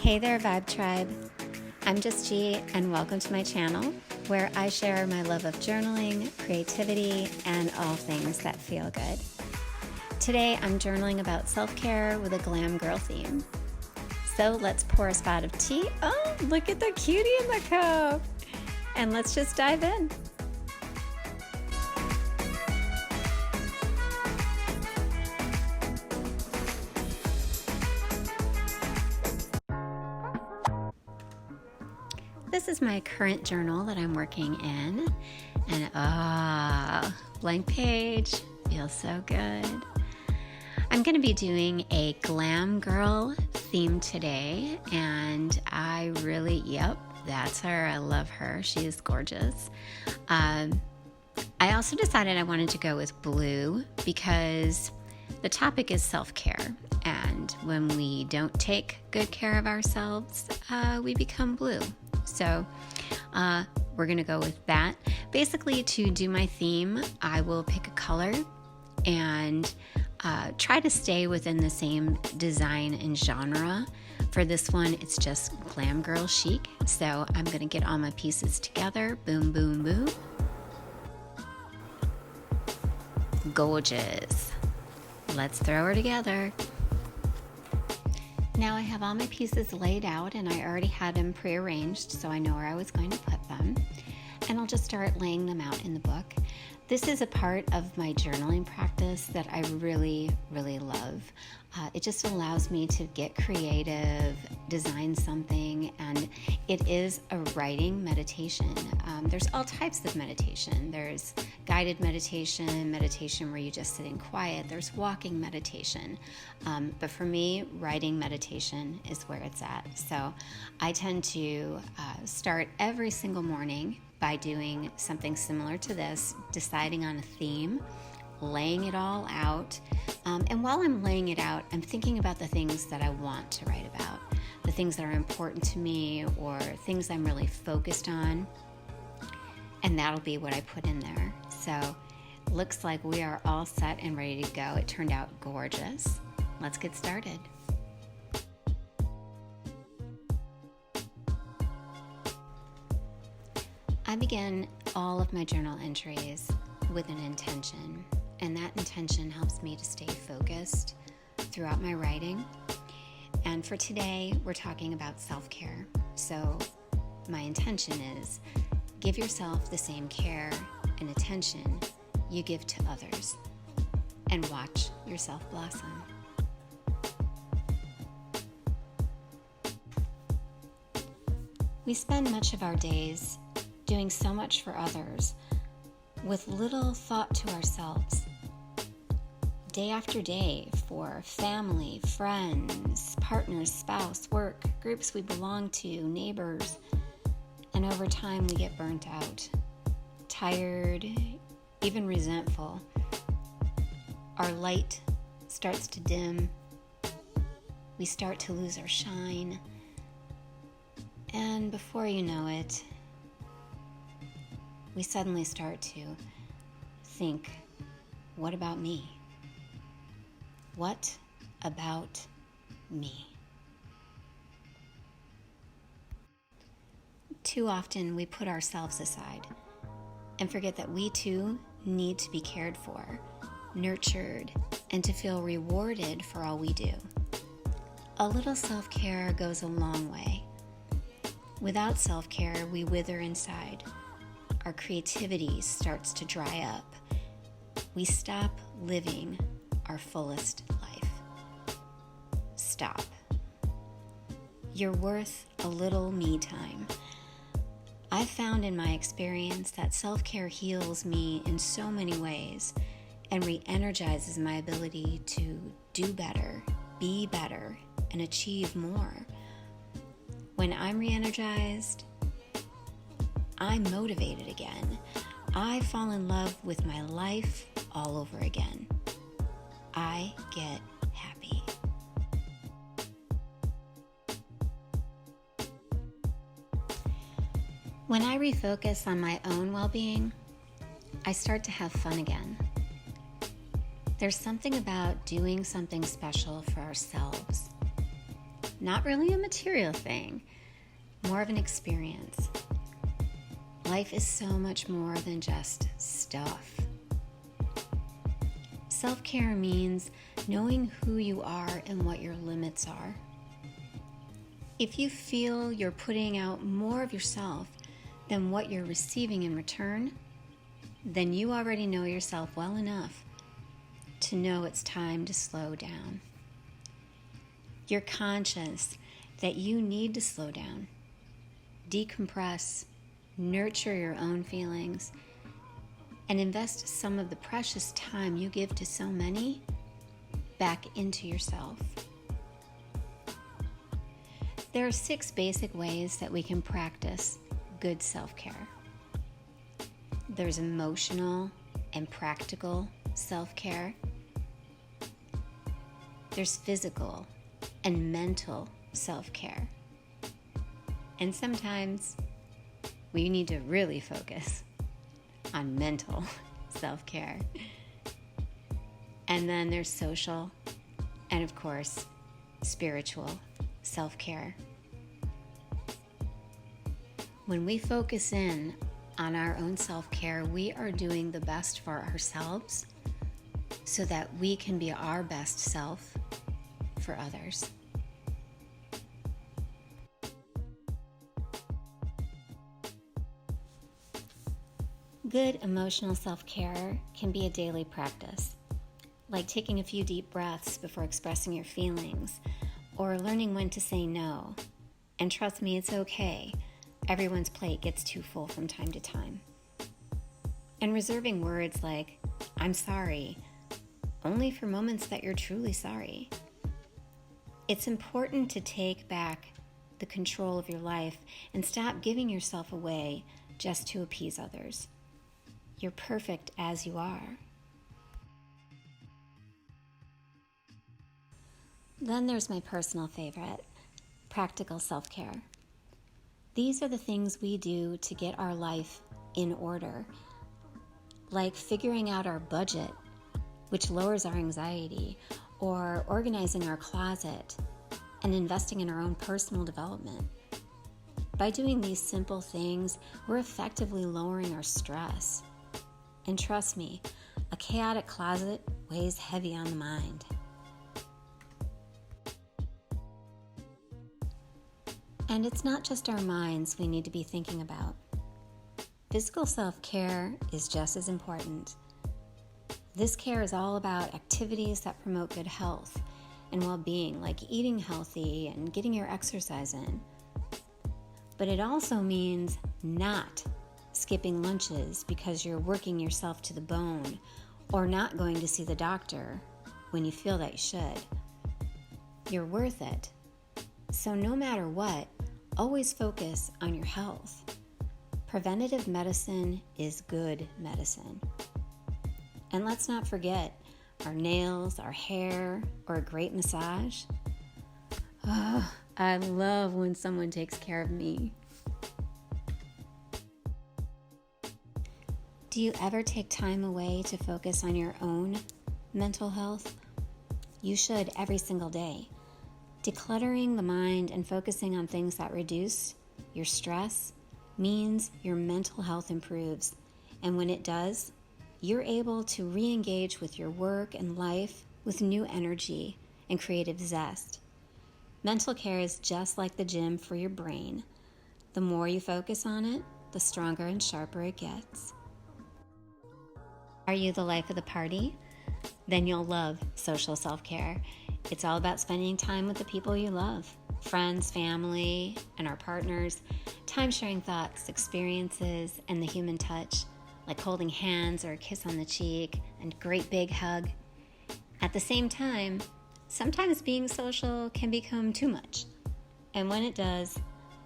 Hey there, VibeTribe. I'm JustG, and welcome to my channel, where I share my love of journaling, creativity, and all things that feel good. Today, I'm journaling about self-care with a glam girl theme. So let's pour a spot of tea. Oh, look at the cutie in the cup. And let's just dive in. This is my current journal that I'm working in, and blank page, feels so good. I'm going to be doing a glam girl theme today, and that's her. I love her. She is gorgeous. I also decided I wanted to go with blue because the topic is self-care, and when we don't take good care of ourselves, we become blue. So we're going to go with that. Basically, to do my theme, I will pick a color and try to stay within the same design and genre. For this one, it's just glam girl chic. So I'm going to get all my pieces together. Boom, boom, boom. Gorgeous. Let's throw her together. Now I have all my pieces laid out, and I already had them prearranged, so I know where I was going to put them. And I'll just start laying them out in the book. This is a part of my journaling practice that I really, really love. It just allows me to get creative, design something, and it is a writing meditation. There's all types of meditation. There's guided meditation, meditation where you just sit in quiet. There's walking meditation. But for me, writing meditation is where it's at. So I tend to start every single morning by doing something similar to this, deciding on a theme, laying it all out. And while I'm laying it out, I'm thinking about the things that I want to write about, the things that are important to me or things I'm really focused on. And that'll be what I put in there. So looks like we are all set and ready to go. It turned out gorgeous. Let's get started. I begin all of my journal entries with an intention, and that intention helps me to stay focused throughout my writing. And for today, we're talking about self-care. So my intention is give yourself the same care and attention you give to others, and watch yourself blossom. We spend much of our days doing so much for others with little thought to ourselves. Day after day for family, friends, partners, spouse, work, groups we belong to, neighbors, and over time we get burnt out, tired, even resentful. Our light starts to dim. We start to lose our shine. And before you know it, we suddenly start to think, what about me? What about me? Too often we put ourselves aside and forget that we too need to be cared for, nurtured, and to feel rewarded for all we do. A little self-care goes a long way. Without self-care, we wither inside. Our creativity starts to dry up. We stop living our fullest life. Stop. You're worth a little me time. I've found in my experience that self-care heals me in so many ways and re-energizes my ability to do better, be better, and achieve more. When I'm re-energized, I'm motivated again. I fall in love with my life all over again. I get happy. When I refocus on my own well-being, I start to have fun again. There's something about doing something special for ourselves. not really a material thing, more of an experience. Life is so much more than just stuff. Self-care means knowing who you are and what your limits are. If you feel you're putting out more of yourself than what you're receiving in return, then you already know yourself well enough to know it's time to slow down. You're conscious that you need to slow down, decompress, nurture your own feelings, and invest some of the precious time you give to so many back into yourself. There are 6 basic ways that we can practice good self-care. There's emotional and practical self-care. There's physical and mental self-care. And sometimes we need to really focus on mental self-care. And then there's social and, of course, spiritual self-care. When we focus in on our own self-care, we are doing the best for ourselves so that we can be our best self for others. Good emotional self-care can be a daily practice, like taking a few deep breaths before expressing your feelings, or learning when to say no. And trust me, it's okay. Everyone's plate gets too full from time to time. And reserving words like, "I'm sorry," only for moments that you're truly sorry. It's important to take back the control of your life and stop giving yourself away just to appease others. You're perfect as you are. Then there's my personal favorite, practical self-care. These are the things we do to get our life in order, like figuring out our budget, which lowers our anxiety, or organizing our closet and investing in our own personal development. By doing these simple things, we're effectively lowering our stress. And trust me, a chaotic closet weighs heavy on the mind. And it's not just our minds we need to be thinking about. Physical self-care is just as important. This care is all about activities that promote good health and well-being, like eating healthy and getting your exercise in. But it also means not skipping lunches because you're working yourself to the bone, or not going to see the doctor when you feel that you should. You're worth it. So no matter what, always focus on your health. Preventative medicine is good medicine. And let's not forget our nails, our hair, or a great massage. Oh, I love when someone takes care of me. Do you ever take time away to focus on your own mental health? You should every single day. Decluttering the mind and focusing on things that reduce your stress means your mental health improves. And when it does, you're able to re-engage with your work and life with new energy and creative zest. Mental care is just like the gym for your brain. The more you focus on it, the stronger and sharper it gets. Are you the life of the party? Then you'll love social self-care. It's all about spending time with the people you love, friends, family, and our partners, time sharing thoughts, experiences, and the human touch, like holding hands or a kiss on the cheek and a great big hug. At the same time, sometimes being social can become too much. And when it does,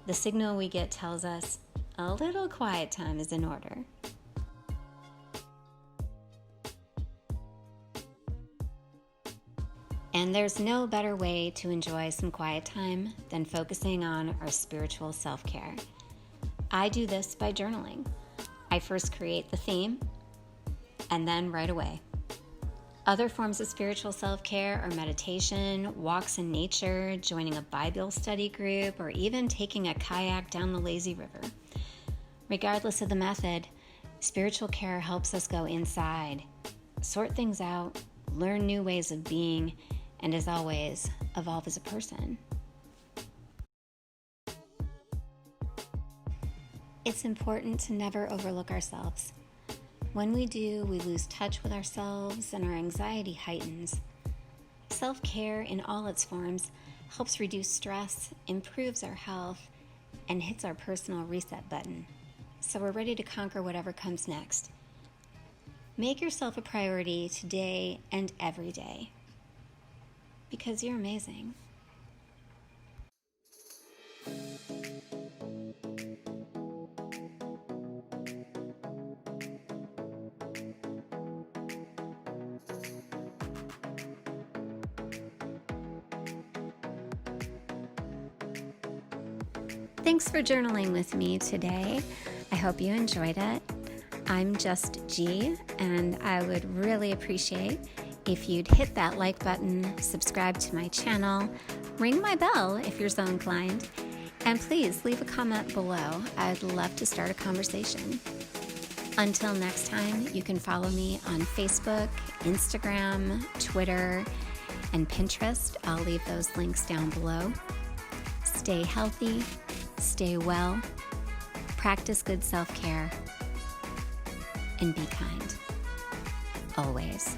the signal we get tells us a little quiet time is in order. And there's no better way to enjoy some quiet time than focusing on our spiritual self-care. I do this by journaling. I first create the theme, and then right away, Other forms of spiritual self-care are meditation, walks in nature, joining a Bible study group, or even taking a kayak down the lazy river. Regardless of the method, spiritual care helps us go inside, sort things out, learn new ways of being, and as always, evolve as a person. It's important to never overlook ourselves. When we do, we lose touch with ourselves and our anxiety heightens. Self-care in all its forms helps reduce stress, improves our health, and hits our personal reset button. So we're ready to conquer whatever comes next. Make yourself a priority today and every day, because you're amazing. Thanks for journaling with me today. I hope you enjoyed it. I'm Just G, and I would really appreciate if you'd hit that like button, subscribe to my channel, ring my bell if you're so inclined, and please leave a comment below. I'd love to start a conversation. Until next time, you can follow me on Facebook, Instagram, Twitter, and Pinterest. I'll leave those links down below. Stay healthy, stay well, practice good self-care, and be kind. Always.